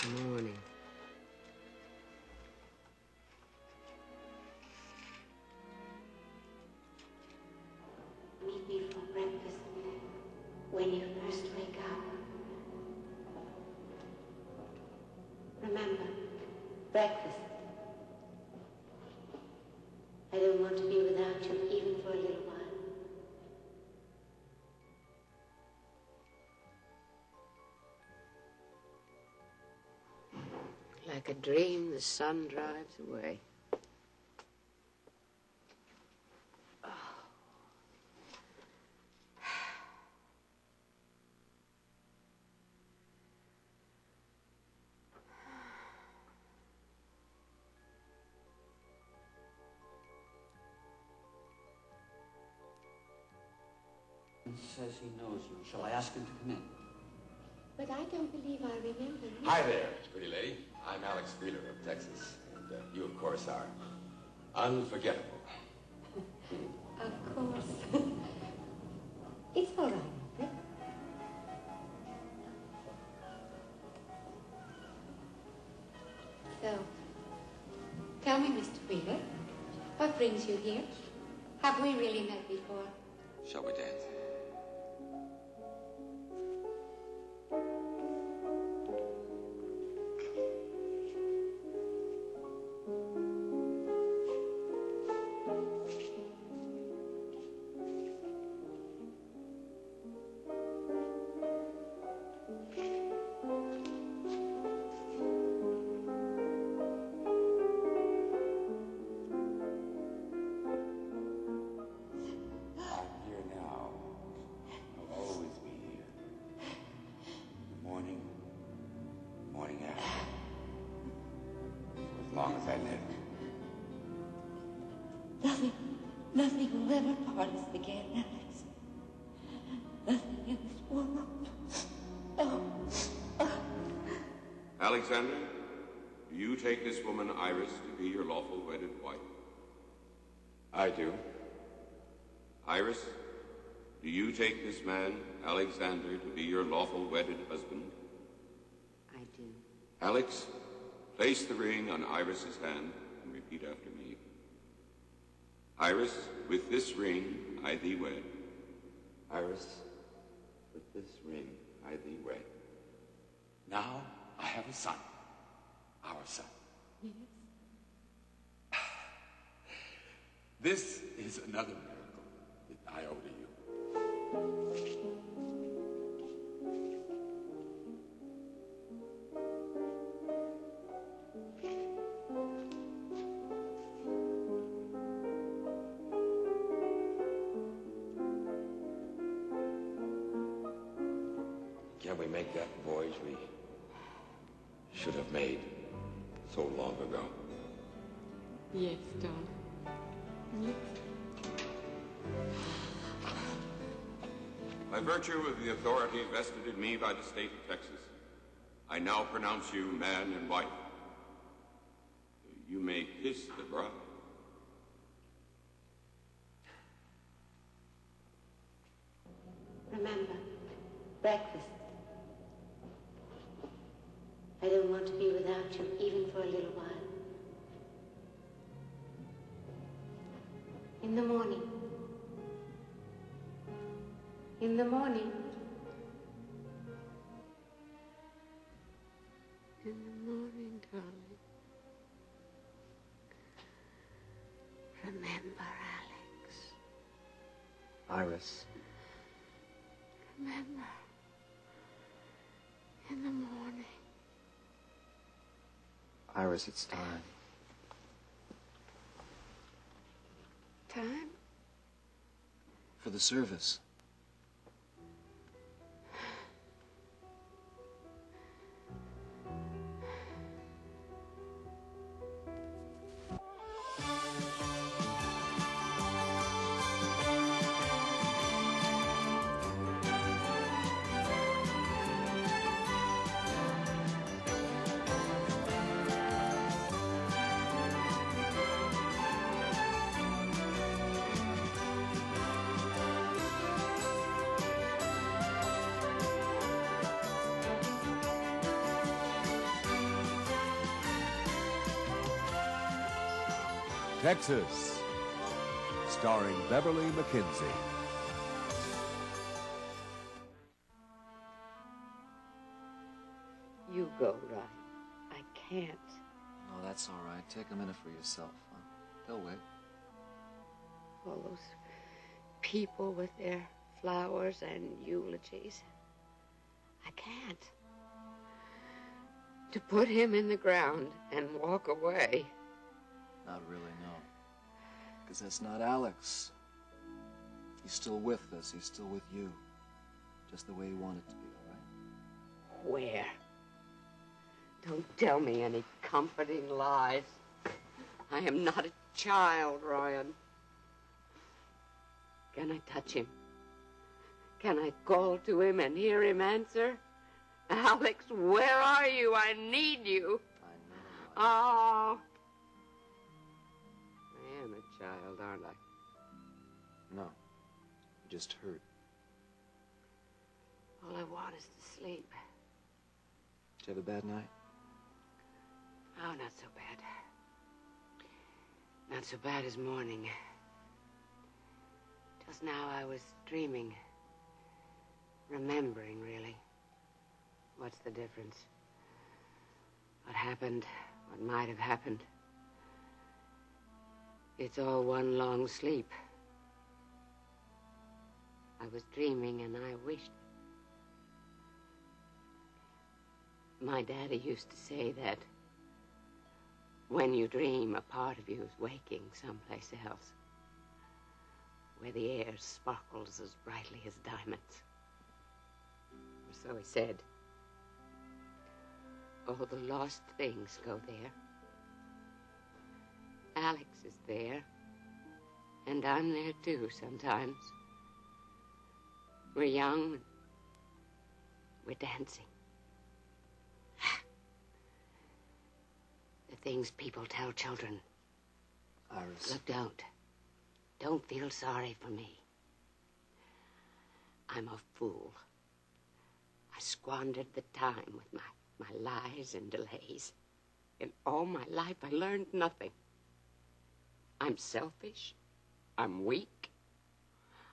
Morning. Meet me for breakfast when you first wake up. Remember, breakfast. I don't want to be without you even for a little while. Like a dream, the sun drives away. Says he knows you. Shall I ask him to come in? But I don't believe I remember him. Hi there, pretty lady. I'm Alex Wheeler of Texas. And you, of course, are unforgettable. Of course. It's all right, Alfred. So, tell me, Mr. Wheeler, what brings you here? Have we really met before? Shall we dance? Nothing will ever part us again, Alex. Nothing in this world. Oh. Alexander, do you take this woman, Iris, to be your lawful wedded wife? I do. Iris, do you take this man, Alexander, to be your lawful wedded husband? I do. Alex, place the ring on Iris's hand and repeat after me. Iris, with this ring I thee wed. Iris, with this ring I thee wed. Now I have a son. Our son. Yes. This is another miracle that I owe to you. Can we make that voyage we should have made so long ago? Yes, darling. Yes. By virtue of the authority vested in me by the state of Texas, I now pronounce you man and wife. You may kiss the bride. Remember, breakfast. I don't want to be without you even for a little while. In the morning. In the morning. In the morning, darling. Remember, Alex. Iris. Remember. In the morning. Iris, it's time. Time? For the service. Texas, starring Beverly McKinsey. You go, Ryan. I can't. No, that's all right. Take a minute for yourself, huh? They'll wait. All those people with their flowers and eulogies. I can't. To put him in the ground and walk away. Not really, no. Because that's not Alex. He's still with us. He's still with you. Just the way he wanted to be, all right? Where? Don't tell me any comforting lies. I am not a child, Ryan. Can I touch him? Can I call to him and hear him answer? Alex, where are you? I need you. I know. Oh. I am a child, aren't I? No. You just hurt. All I want is to sleep. Did you have a bad night? Oh, not so bad. Not so bad as morning. Just now I was dreaming. Remembering, really. What's the difference? What happened, what might have happened. It's all one long sleep. I was dreaming and I wished. My daddy used to say that when you dream, a part of you is waking someplace else, where the air sparkles as brightly as diamonds. Or so he said. All the lost things go there. Alex is there, and I'm there too sometimes. We're young, we're dancing. The things people tell children. Iris. Look, don't feel sorry for me. I'm a fool. I squandered the time with my lies and delays. In all my life, I learned nothing. I'm selfish. I'm weak.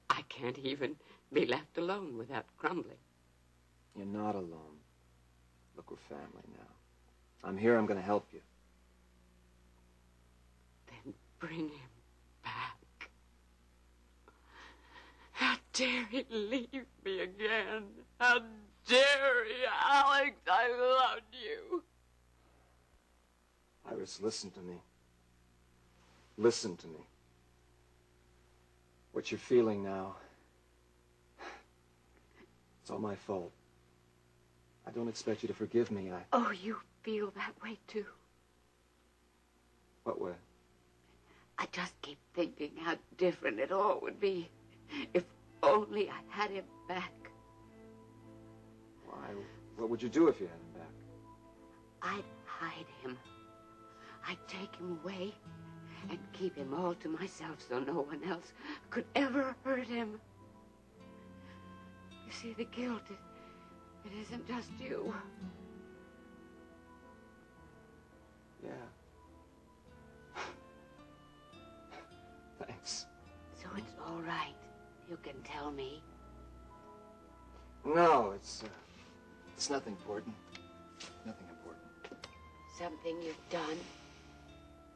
I can't even be left alone without crumbling. You're not alone. Look, we're family now. I'm here. I'm going to help you. Then bring him back. How dare he leave me again? How dare he? Alex, I loved you. Iris, listen to me. Listen to me. What you're feeling now, it's all my fault. I don't expect you to forgive me. Oh, you feel that way, too? What way? I just keep thinking how different it all would be if only I had him back. Why? What would you do if you had him back? I'd hide him. I'd take him away and keep him all to myself so no one else could ever hurt him. You see, the guilt, it isn't just you. Yeah. Thanks. So it's all right. You can tell me. No, it's nothing important. Nothing important. Something you've done.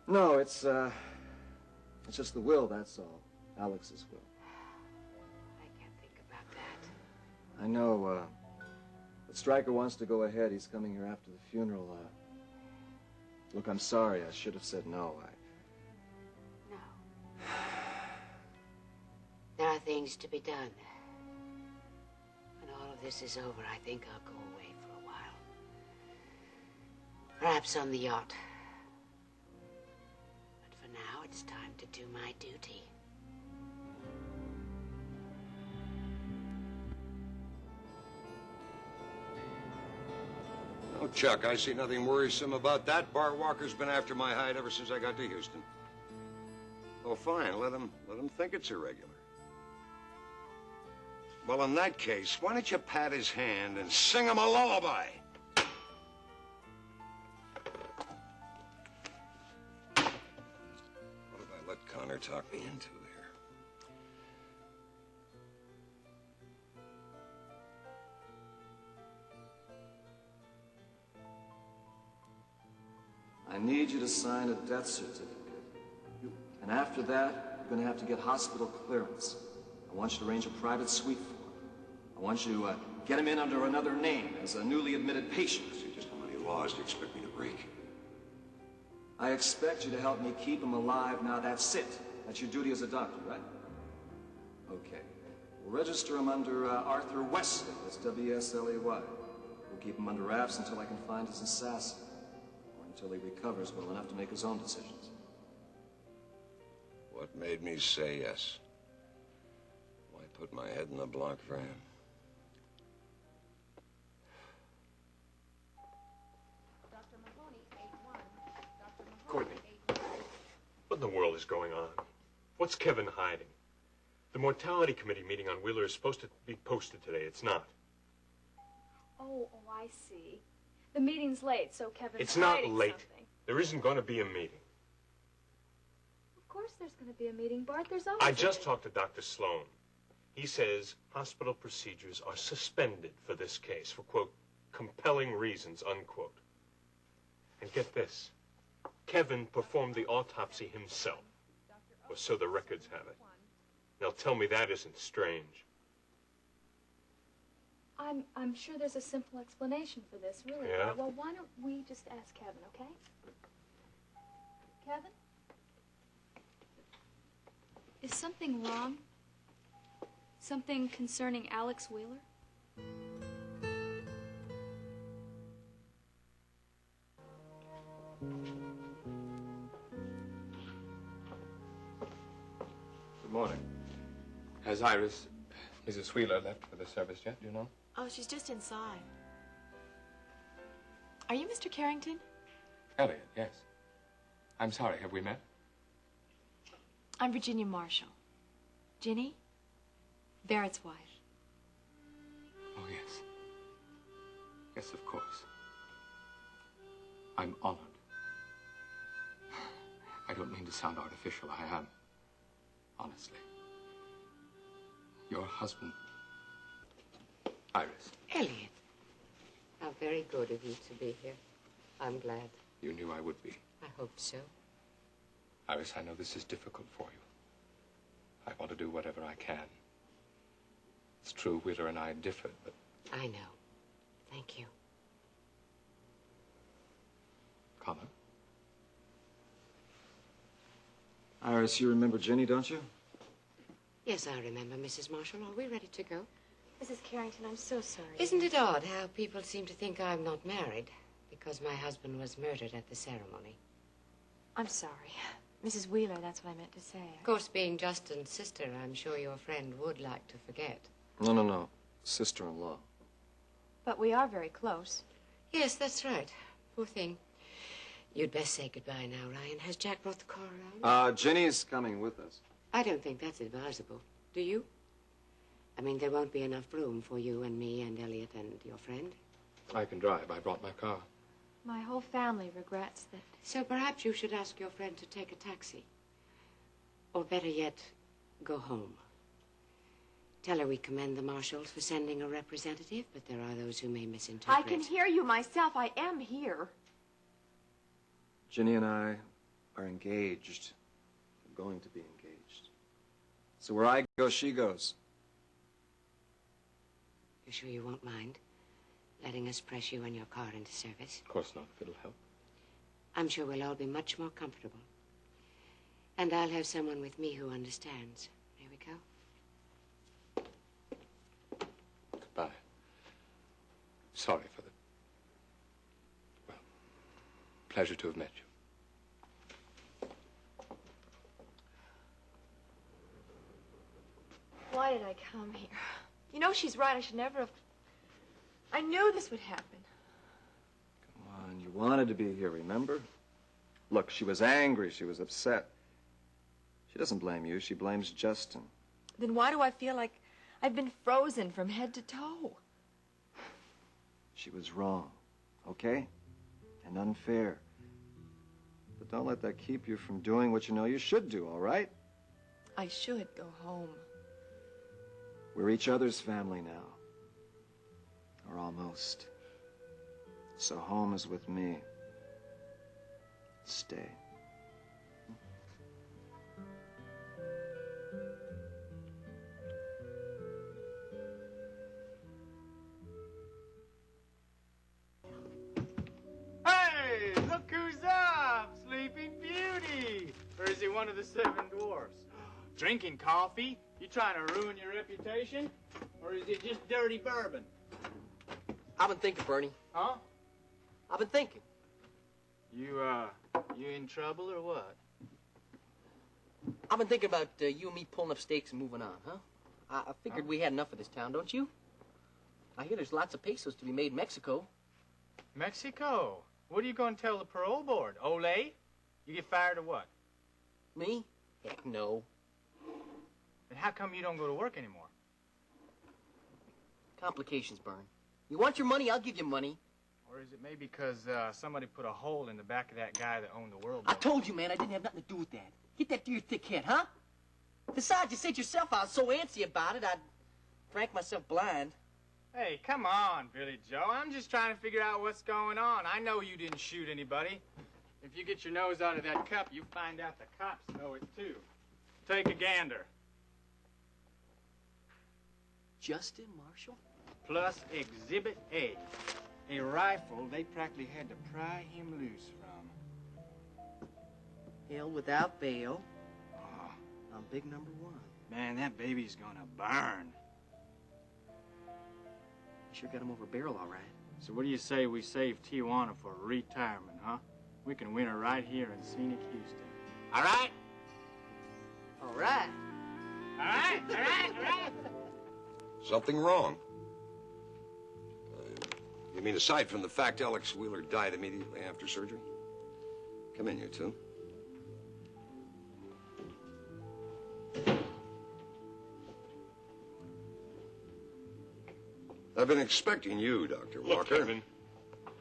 No, it's just the will, that's all. Alex's will. I can't think about that. I know, but Stryker wants to go ahead. He's coming here after the funeral. Look, I'm sorry. I should have said no. No. There are things to be done. When all of this is over, I think I'll go away for a while. Perhaps on the yacht. But for now, it's time to do my duty. Oh, Chuck, I see nothing worrisome about that. Bart Walker's been after my hide ever since I got to Houston. Oh, fine. Let him think it's irregular. Well, in that case, why don't you pat his hand and sing him a lullaby? What talk me into here. I need you to sign a death certificate. And after that, you're going to have to get hospital clearance. I want you to arrange a private suite for him. I want you to get him in under another name as a newly admitted patient. See, just how many laws do you expect me to break? I expect you to help me keep him alive. Now, that's it. That's your duty as a doctor, right? Okay. We'll register him under Arthur Wesley. That's W-S-L-E-Y. We'll keep him under wraps until I can find his assassin. Or until he recovers well enough to make his own decisions. What made me say yes? Why put my head in the block for him? Courtney, what in the world is going on? What's Kevin hiding? The mortality committee meeting on Wheeler is supposed to be posted today. It's not. Oh, I see. The meeting's late, so Kevin's It's not hiding late. something. There isn't going to be a meeting. Of course there's going to be a meeting, Bart. There's always I just talked to Dr. Sloan. He says hospital procedures are suspended for this case for, quote, compelling reasons, unquote. And get this. Kevin performed the autopsy himself, or so the records have it. Now tell me that isn't strange. I'm sure there's a simple explanation for this, really. Yeah? Bart. Well, why don't we just ask Kevin, okay? Kevin? Is something wrong? Something concerning Alex Wheeler? Good morning. Has Iris, Mrs. Wheeler, left for the service yet, do you know? Oh, she's just inside. Are you Mr. Carrington? Elliot, yes. I'm sorry, have we met? I'm Virginia Marshall. Ginny? Barrett's wife. Oh, yes. Yes, of course. I'm honored. I don't mean to sound artificial, I am. Honestly. Your husband, Iris. Elliot, how very good of you to be here. I'm glad. You knew I would be. I hope so. Iris, I know this is difficult for you. I want to do whatever I can. It's true, Wheeler and I differed, but... I know. Thank you. Connor? Iris, you remember Jenny, don't you? Yes, I remember, Mrs. Marshall. Are we ready to go? Mrs. Carrington, I'm so sorry. Isn't it odd how people seem to think I'm not married because my husband was murdered at the ceremony? I'm sorry. Mrs. Wheeler, that's what I meant to say. Of course, being Justin's sister, I'm sure your friend would like to forget. No. Sister-in-law. But we are very close. Yes, that's right. Poor thing. You'd best say goodbye now, Ryan. Has Jack brought the car around? Jenny's coming with us. I don't think that's advisable. Do you? I mean, there won't be enough room for you and me and Elliot and your friend. I can drive. I brought my car. My whole family regrets that. So perhaps you should ask your friend to take a taxi. Or better yet, go home. Tell her we commend the Marshalls for sending a representative, but there are those who may misinterpret. I can hear you myself. I am here. Ginny and I are engaged. We're going to be engaged. So where I go, she goes. You sure you won't mind letting us press you and your car into service? Of course not, if it'll help. I'm sure we'll all be much more comfortable. And I'll have someone with me who understands. Here we go. Goodbye. Sorry for the... Well, pleasure to have met you. Why did I come here? You know, she's right. I should never have... I knew this would happen. Come on, you wanted to be here, remember? Look, she was angry. She was upset. She doesn't blame you. She blames Justin. Then why do I feel like I've been frozen from head to toe? She was wrong, okay? And unfair. But don't let that keep you from doing what you know you should do, all right? I should go home. We're each other's family now. Or almost. So home is with me. Stay. Hey, look who's up! Sleeping Beauty! Or is he one of the 7 dwarfs? Drinking coffee? You trying to ruin your reputation? Or is it just dirty bourbon? I've been thinking, Bernie. Huh? I've been thinking. You in trouble or what? I've been thinking about you and me pulling up stakes and moving on, huh? I figured we had enough of this town, don't you? I hear there's lots of pesos to be made in Mexico. Mexico? What are you going to tell the parole board? Ole? You get fired or what? Me? Heck no. Then how come you don't go to work anymore? Complications, Bern. You want your money, I'll give you money. Or is it maybe because somebody put a hole in the back of that guy that owned the world? I told you, man, I didn't have nothing to do with that. Get that through your thick head, huh? Besides, you said yourself I was so antsy about it, I'd drank myself blind. Hey, come on, Billy Joe. I'm just trying to figure out what's going on. I know you didn't shoot anybody. If you get your nose out of that cup, you find out the cops know it, too. Take a gander. Justin Marshall? Plus Exhibit A. A rifle they practically had to pry him loose from. Hell without bail. Oh, I'm big number 1. man, that baby's gonna burn. You sure got him over a barrel, all right. So what do you say we save Tijuana for retirement, huh? We can win her right here in scenic Houston. All right? All right. All right, all right, all right. Something wrong? You mean aside from the fact Alex Wheeler died immediately after surgery? Come in, you two. I've been expecting you, Dr. Walker. Look, Kevin,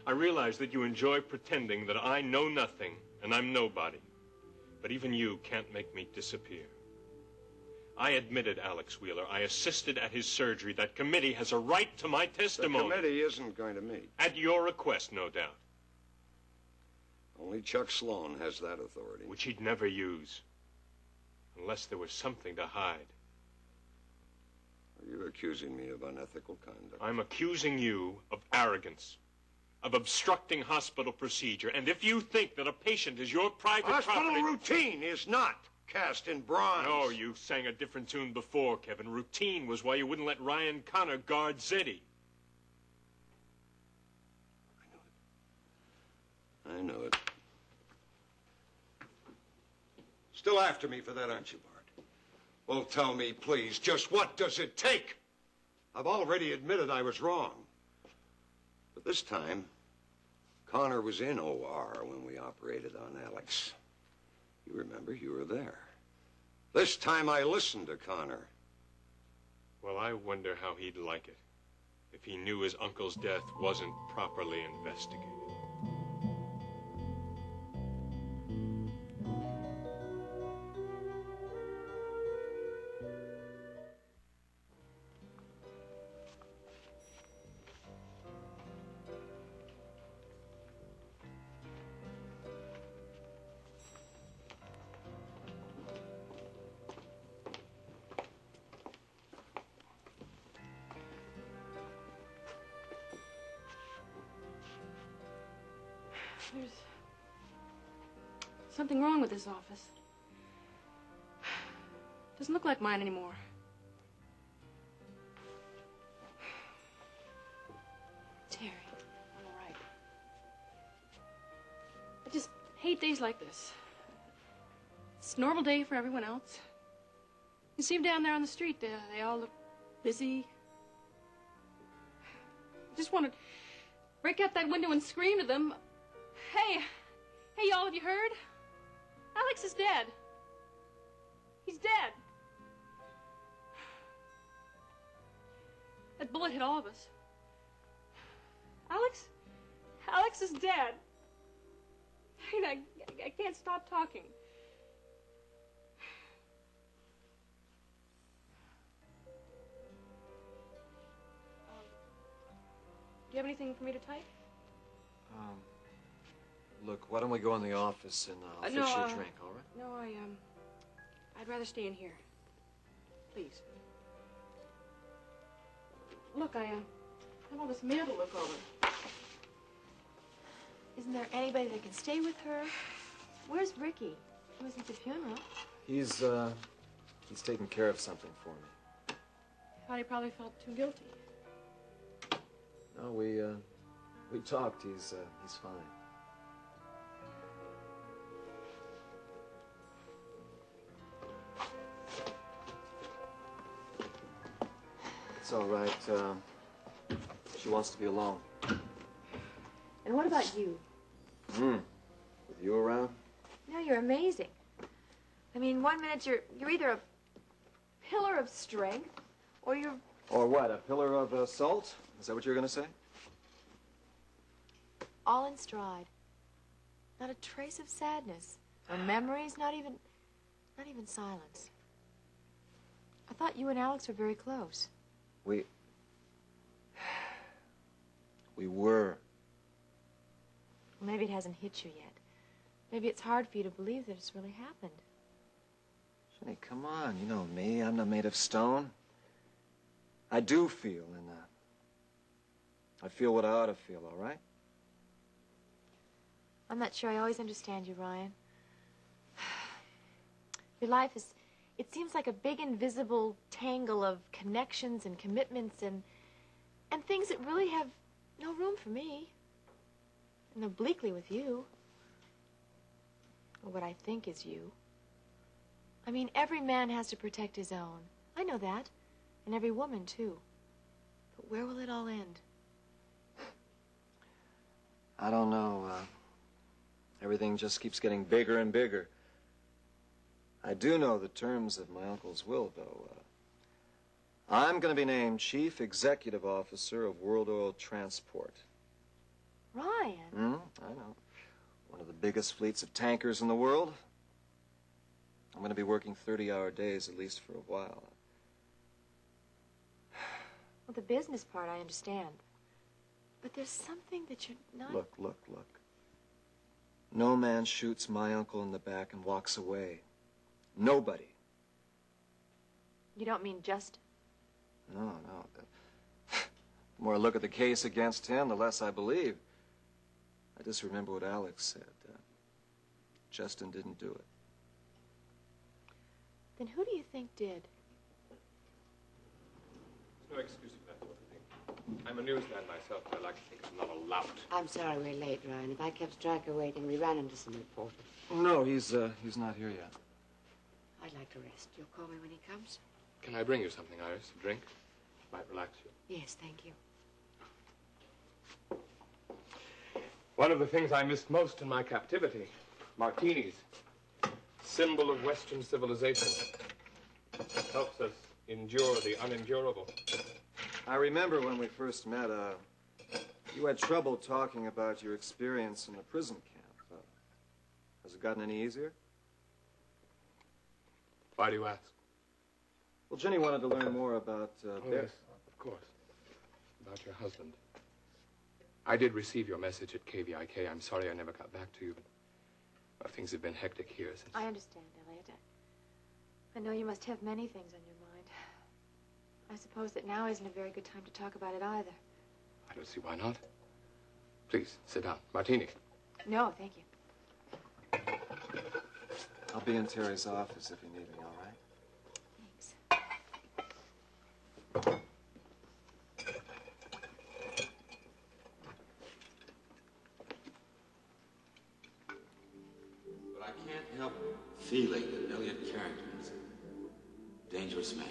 I realize that you enjoy pretending that I know nothing and I'm nobody. But even you can't make me disappear. I admitted Alex Wheeler. I assisted at his surgery. That committee has a right to my testimony. The committee isn't going to meet. At your request, no doubt. Only Chuck Sloan has that authority. Which he'd never use. Unless there was something to hide. Are you accusing me of unethical conduct? I'm accusing you of arrogance. Of obstructing hospital procedure. And if you think that a patient is your private Hospital property... routine is not cast in bronze. No, you sang a different tune before, Kevin. Routine was why you wouldn't let Ryan Connor guard Zeddy. I know it. Still after me for that, aren't you, Bart? Well, tell me, please, just what does it take? I've already admitted I was wrong. But this time, Connor was in OR when we operated on Alex. You remember, you were there. This time I listened to Connor. Well, I wonder how he'd like it if he knew his uncle's death wasn't properly investigated. There's something wrong with this office. Doesn't look like mine anymore. Terry, I'm all right. I just hate days like this. It's a normal day for everyone else. You see them down there on the street. They all look busy. I just want to break out that window and scream to them. Hey, y'all, have you heard? Alex is dead. He's dead. That bullet hit all of us. Alex is dead. I can't stop talking. you have anything for me to type? Look, why don't we go in the office and I'll fix you a drink, all right? No, I'd rather stay in here. Please. Look, I have all this mail to look over. Isn't there anybody that can stay with her? Where's Ricky? He was at the funeral. He's taking care of something for me. I thought he probably felt too guilty. No, we talked. He's fine. It's all right. She wants to be alone. And what about you? With you around? No, you're amazing. I mean, one minute you're either a pillar of strength, or you're... Or what, a pillar of salt? Is that what you're going to say? all in stride. Not a trace of sadness, or memories, not even silence. I thought you and Alex were very close. We were. Well, maybe it hasn't hit you yet. Maybe it's hard for you to believe that it's really happened. Jenny, come on. You know me. I'm not made of stone. I do feel, and I feel what I ought to feel, all right? I'm not sure I always understand you, Ryan. Your life is, it seems like a big invisible tangle of connections and commitments and things that really have no room for me. And obliquely with you. Or what I think is you. I mean, every man has to protect his own. I know that. And every woman, too. But where will it all end? I don't know. Everything just keeps getting bigger and bigger. I do know the terms of my uncle's will, though. I'm going to be named Chief Executive Officer of World Oil Transport. Ryan? I know. One of the biggest fleets of tankers in the world. I'm going to be working 30-hour days, at least for a while. Well, the business part I understand. But there's something that you're not... Look. No man shoots my uncle in the back and walks away. Nobody. You don't mean Justin? No. The more I look at the case against him, the less I believe. I just remember what Alex said. Justin didn't do it. Then who do you think did? There's no excuse for that sort of thing. I'm a newsman myself, but I like to think I'm not a lout. I'm sorry we're late, Ryan. If I kept Stryker waiting, we ran into some reporters. No, he's not here yet. I'd like to rest. You'll call me when he comes? Can I bring you something, Iris? A drink? Might relax you. Yes, thank you. One of the things I missed most in my captivity, martinis. Symbol of Western civilization. Helps us endure the unendurable. I remember when we first met, you had trouble talking about your experience in the prison camp. Has it gotten any easier? Why do you ask? Well, Jenny wanted to learn more about Yes, of course. About your husband. I did receive your message at KVIK. I'm sorry I never got back to you, but well, things have been hectic here since... I understand, Elliot. I know you must have many things on your mind. I suppose that now isn't a very good time to talk about it either. I don't see why not. Please, sit down. Martini. No, thank you. I'll be in Terry's office if you need me, all right? Thanks. But I can't help feeling that Elliot Carrington is a dangerous man.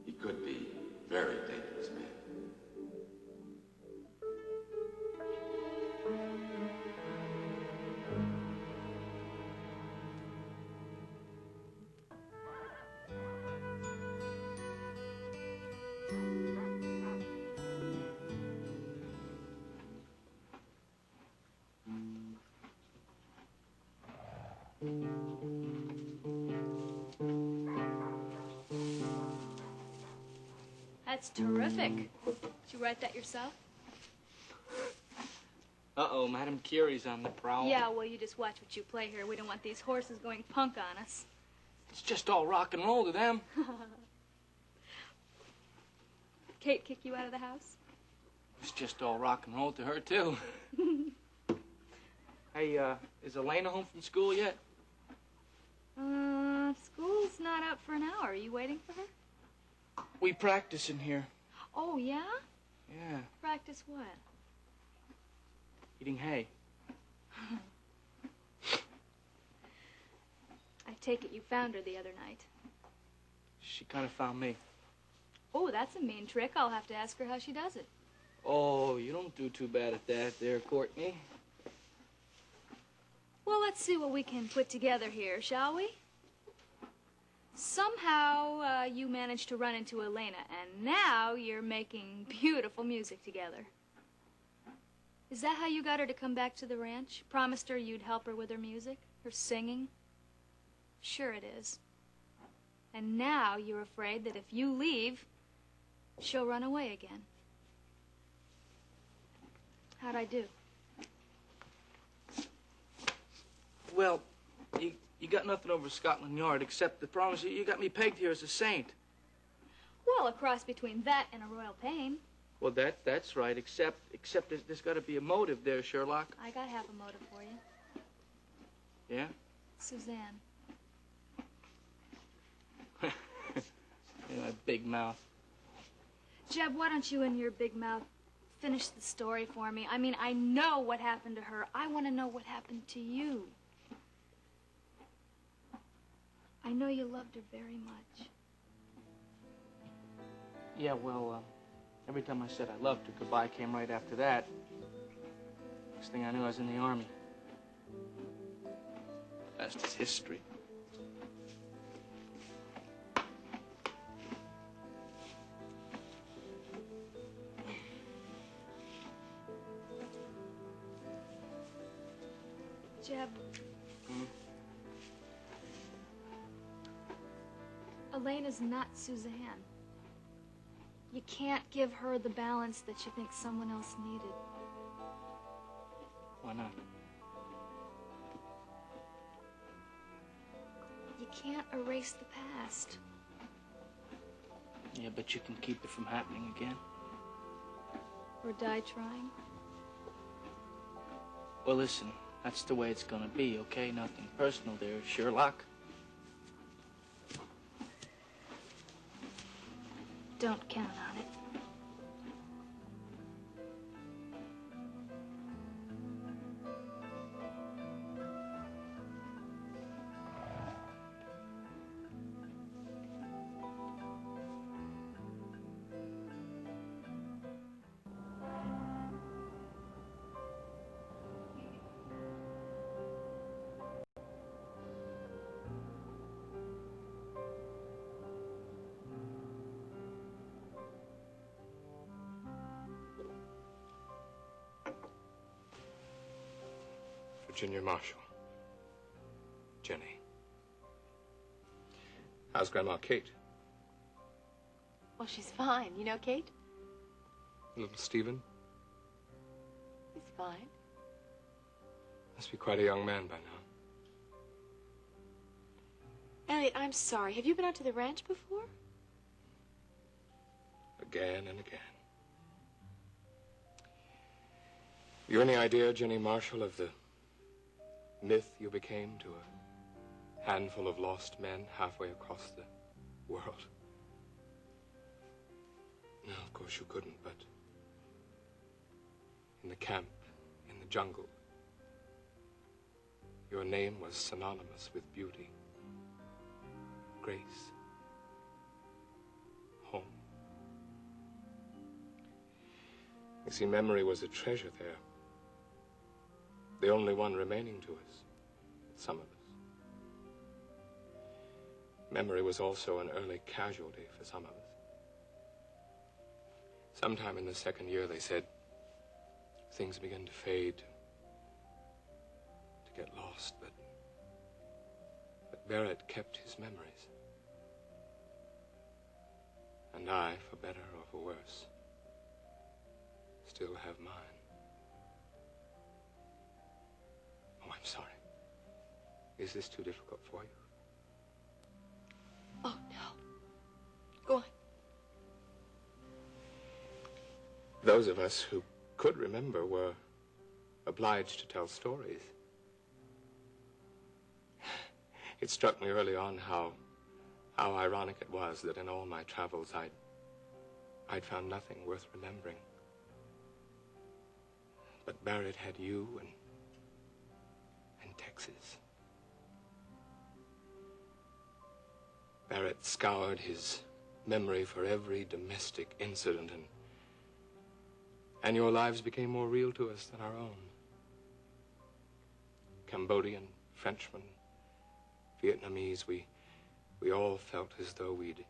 He could be a very dangerous man. That's terrific. Did you write that yourself? Uh-oh, Madame Curie's on the prowl. Yeah, well, you just watch what you play here. We don't want these horses going punk on us. It's just all rock and roll to them. Kate kick you out of the house? It's just all rock and roll to her, too. Hey, is Elena home from school yet? School's not out for an hour. Are you waiting for her? We practice in here. Oh, yeah? Yeah, Practice what? eating hay. I take it you found her the other night. She kind of found me. Oh, that's a mean trick. I'll have to ask her how she does it. Oh, you don't do too bad at that there, Courtney. Well, let's see what we can put together here, shall we? Somehow, you managed to run into Elena, and now you're making beautiful music together. Is that how you got her to come back to the ranch? Promised her you'd help her with her music? Her singing? Sure it is. And now you're afraid that if you leave, she'll run away again. How'd I do? Well, you got nothing over Scotland Yard except the promise you got me pegged here as a saint. Well, a cross between that and a royal pain. Well, that's right, except there's got to be a motive there, Sherlock. I got half a motive for you. Yeah? Suzanne. Yeah, big mouth. Jeb, why don't you and your big mouth finish the story for me? I mean, I know what happened to her. I want to know what happened to you. I know you loved her very much. Yeah, well, every time I said I loved her, goodbye came right after that. Next thing I knew, I was in the Army. The rest is history. Jeb. Elena's not Suzanne. You can't give her the balance that you think someone else needed. Why not? You can't erase the past. Yeah, but you can keep it from happening again. Or die trying. Well, listen, that's the way it's gonna be, okay? Nothing personal there, Sherlock. Don't count on it. Virginia Marshall. Jenny. How's Grandma Kate? Well, she's fine. You know Kate? Little Stephen? He's fine. Must be quite a young man by now. Elliot, I'm sorry. Have you been out to the ranch before? Again and again. You any idea, Jenny Marshall, of the myth you became to a handful of lost men halfway across the world? No, of course you couldn't, but in the camp, in the jungle, your name was synonymous with beauty, grace, home. You see, memory was a treasure there. The only one remaining to us, some of us. Memory was also an early casualty for some of us. Sometime in the second year, they said, things begin to fade, to get lost, but Barrett kept his memories. And I, for better or for worse, still have mine. I'm sorry. Is this too difficult for you? Oh, no. Go on. Those of us who could remember were obliged to tell stories. It struck me early on how ironic it was that in all my travels I'd found nothing worth remembering. But Barrett had you and Texas. Barrett scoured his memory for every domestic incident, and your lives became more real to us than our own. Cambodian, Frenchman, Vietnamese, we all felt as though we'd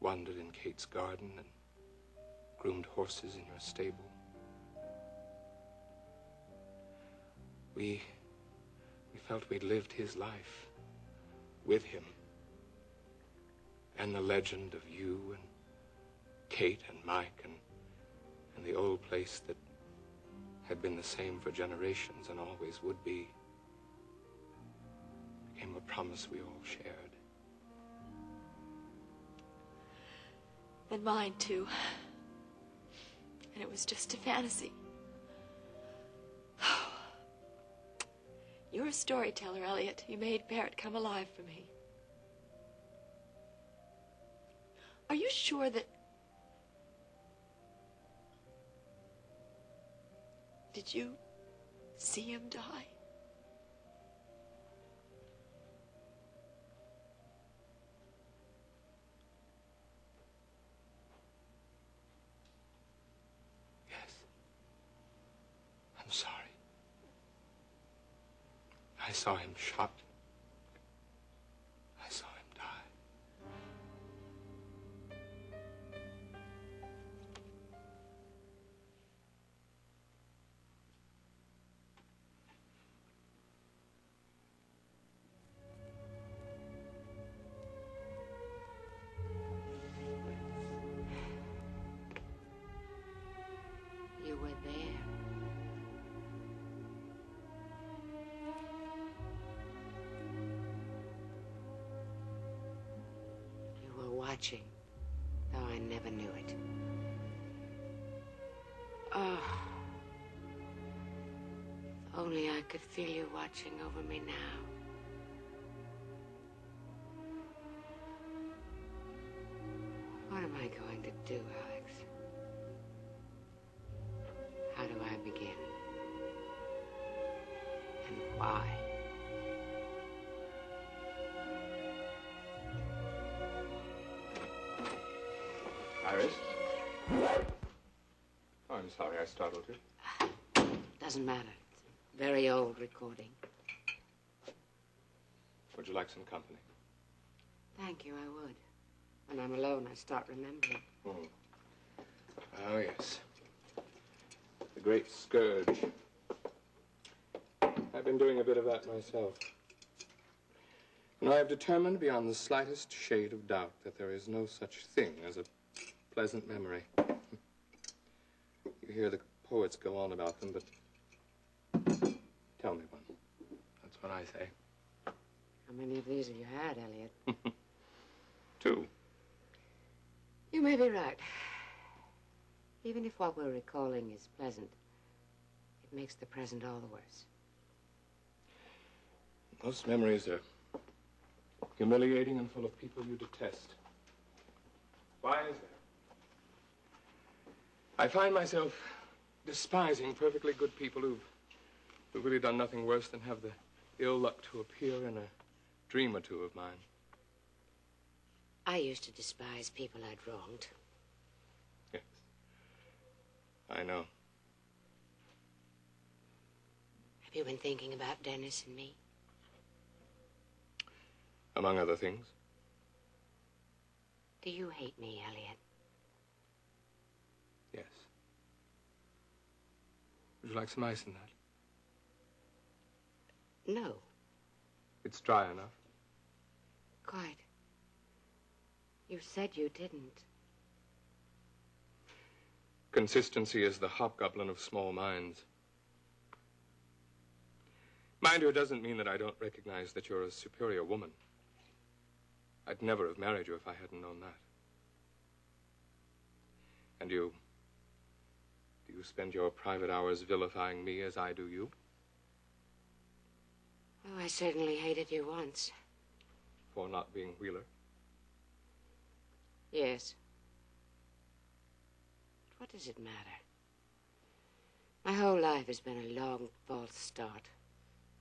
wandered in Kate's garden and groomed horses in your stable. We felt we'd lived his life with him. And the legend of you and Kate and Mike and the old place that had been the same for generations and always would be became a promise we all shared. And mine, too. And it was just a fantasy. You're a storyteller, Elliot. You made Barrett come alive for me. Are you sure that... Did you see him die? Yes. I'm sorry. I saw him shot. I saw him die. You were there. You were watching, though I never knew it. Oh. If only I could feel you watching over me now. What am I going to do, Alex? How do I begin? And why? Iris? Oh, I'm sorry I startled you. Doesn't matter. It's a very old recording. Would you like some company? Thank you, I would. When I'm alone, I start remembering. Oh, yes. The great scourge. I've been doing a bit of that myself. And I have determined beyond the slightest shade of doubt that there is no such thing as a pleasant memory. You hear the poets go on about them, but tell me one. That's what I say. How many of these have you had, Elliot? 2. You may be right. Even if what we're recalling is pleasant, it makes the present all the worse. Most memories are humiliating and full of people you detest. Why is that? I find myself despising perfectly good people who've really done nothing worse than have the ill luck to appear in a dream or two of mine. I used to despise people I'd wronged. Yes. I know. Have you been thinking about Dennis and me? Among other things. Do you hate me, Elliot? Yes. Would you like some ice in that? No. It's dry enough. Quite. You said you didn't. Consistency is the hobgoblin of small minds. Mind you, it doesn't mean that I don't recognize that you're a superior woman. I'd never have married you if I hadn't known that. And you... do you spend your private hours vilifying me as I do you? Oh, I certainly hated you once. For not being Wheeler? Yes. But what does it matter? My whole life has been a long, false start,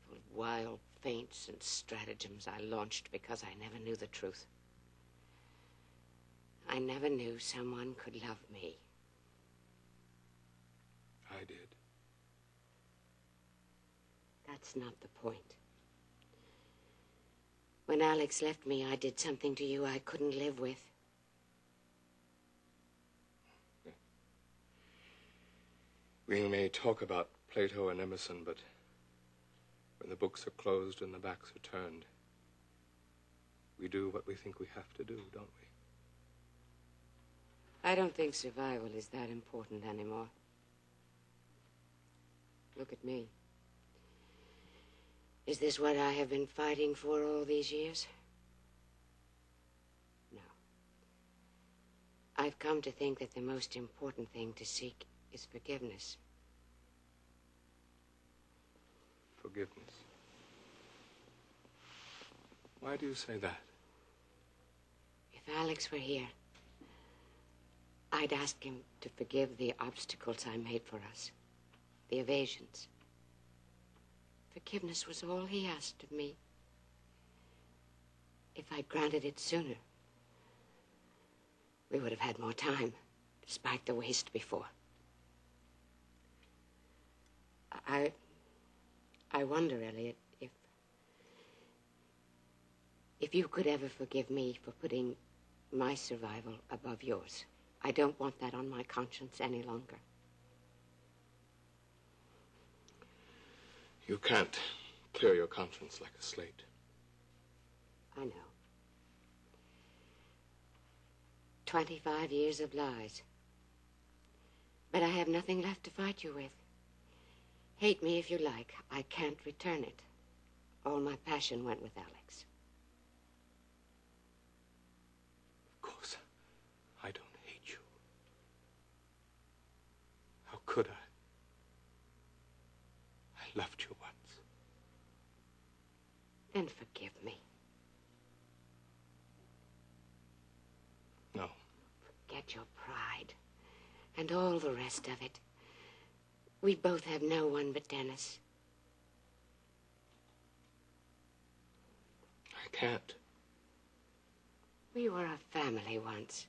full of wild feints and stratagems I launched because I never knew the truth. I never knew someone could love me. I did. That's not the point. When Alex left me, I did something to you I couldn't live with. We may talk about Plato and Emerson, but when the books are closed and the backs are turned, we do what we think we have to do, don't we? I don't think survival is that important anymore. Look at me. Is this what I have been fighting for all these years? No. I've come to think that the most important thing to seek is forgiveness. Forgiveness. Why do you say that? If Alex were here, I'd ask him to forgive the obstacles I made for us, the evasions. Forgiveness was all he asked of me. If I'd granted it sooner, we would have had more time, despite the waste before. I wonder, Elliot, if you could ever forgive me for putting my survival above yours. I don't want that on my conscience any longer. You can't clear your conscience like a slate. I know. 25 years of lies. But I have nothing left to fight you with. Hate me if you like. I can't return it. All my passion went with Alex. Of course, I don't hate you. How could I? I loved you once. Then forgive me. No. Forget your pride and all the rest of it. We both have no one but Dennis. I can't. We were a family once.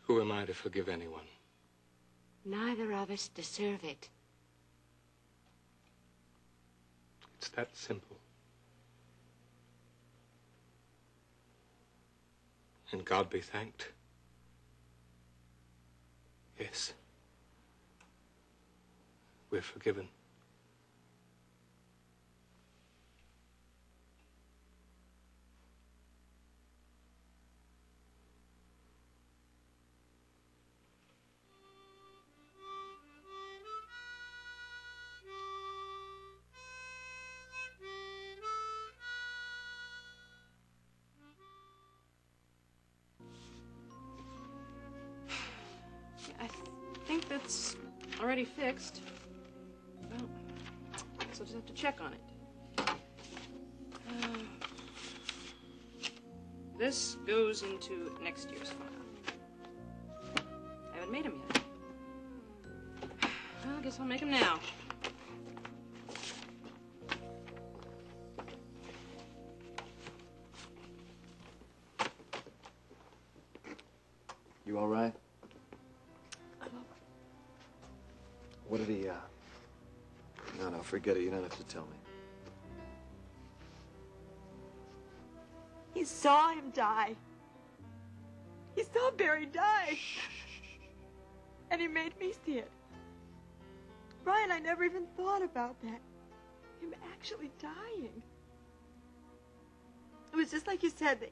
Who am I to forgive anyone? Neither of us deserve it. It's that simple. And God be thanked. Yes. We're forgiven. I think that's already fixed. Well, I guess I'll just have to check on it. This goes into next year's file. I haven't made them yet. Well, I guess I'll make them now. You all right? What did he, No, forget it. You don't have to tell me. He saw him die. He saw Barry die. And he made me see it. Brian, I never even thought about that. Him actually dying. It was just like you said.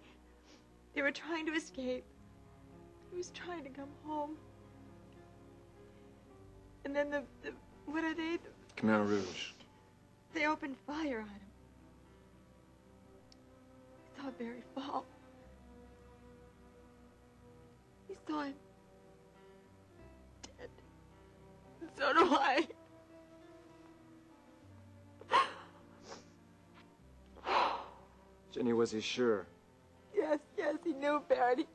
They were trying to escape. He was trying to come home. And then the what are they? Khmer Rouge. They opened fire on him. He saw Barry fall. He saw him dead. And so do I. Jenny, was he sure? Yes, he knew Barrett. He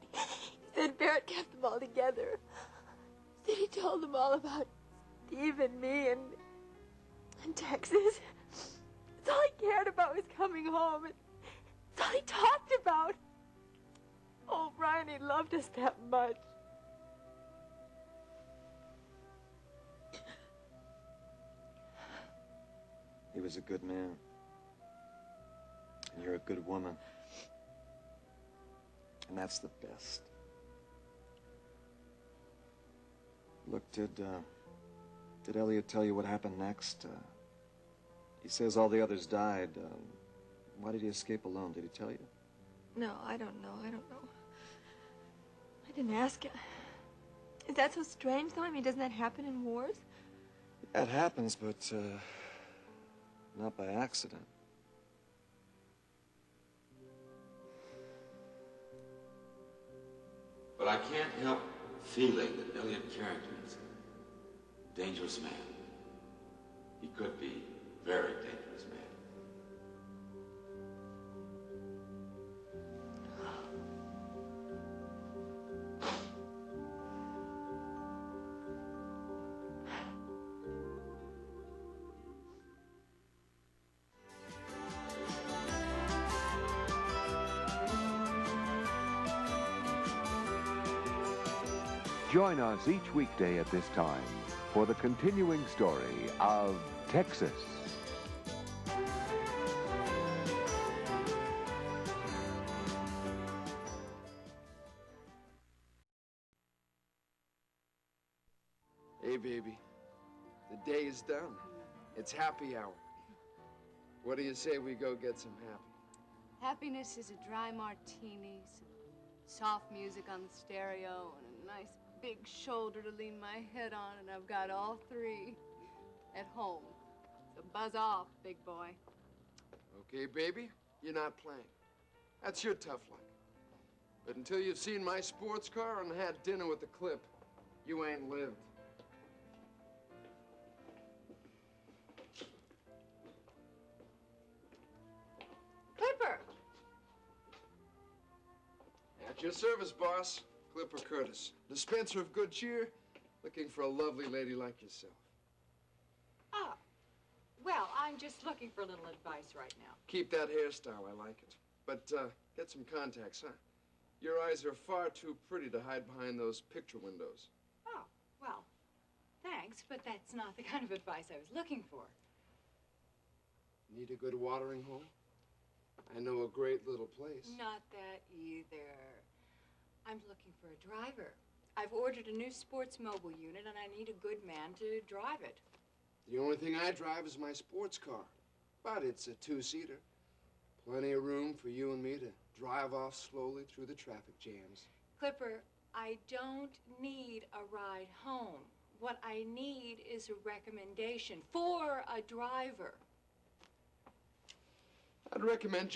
said Barrett kept them all together. He said he told them all about Steve and me and Texas. That's all he cared about was coming home. That's all he talked about. Oh, Brian, he loved us that much. He was a good man. And you're a good woman. And that's the best. Look, did Elliot tell you what happened next? He says all the others died. Why did he escape alone? Did he tell you? No, I don't know. I didn't ask him. Is that so strange, though? I mean, doesn't that happen in wars? That happens, but not by accident. But I can't help feeling that Elliot Carrington is a dangerous man. He could be a very dangerous man. Join us each weekday at this time for the continuing story of Texas. Hey, baby. The day is done. It's happy hour. What do you say we go get some happy? Happiness is a dry martini, some soft music on the stereo, and a nice big shoulder to lean my head on, and I've got all three at home. So buzz off, big boy. Okay, baby, you're not playing. That's your tough luck. But until you've seen my sports car and had dinner with the Clip, you ain't lived. Clipper! At your service, boss. Clipper Curtis, dispenser of good cheer, looking for a lovely lady like yourself. Ah, well, I'm just looking for a little advice right now. Keep that hairstyle, I like it. But get some contacts, huh? Your eyes are far too pretty to hide behind those picture windows. Oh, well, thanks, but that's not the kind of advice I was looking for. Need a good watering hole? I know a great little place. Not that either. I'm looking for a driver. I've ordered a new sports mobile unit, and I need a good man to drive it. The only thing I drive is my sports car, but it's a two-seater. Plenty of room for you and me to drive off slowly through the traffic jams. Clipper, I don't need a ride home. What I need is a recommendation for a driver. I'd recommend